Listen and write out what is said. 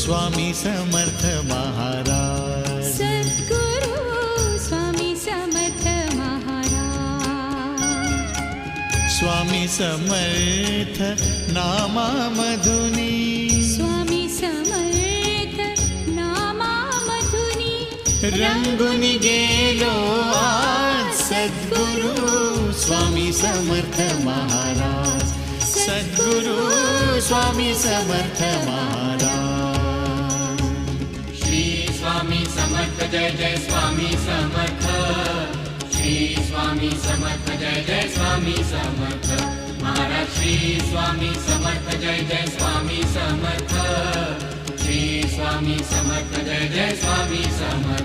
स्वामी समर्थ महाराज, सद्गुरु स्वामी समर्थ महाराज, स्वामी समर्थ नामामधुनी, स्वामी समर्थ नामामधुनी रंगुनी गेलो आज सद्गुरु स्वामी समर्थ महाराज, सद्गुरु स्वामी समर्थ महाराज। श्री स्वामी समर्थ जय जय स्वामी समर्थ, श्री स्वामी समर्थ जय जय स्वामी समर्थ महाराज, श्री स्वामी समर्थ जय जय स्वामी समर्थ, श्री स्वामी समर्थ जय जय स्वामी समर्थ।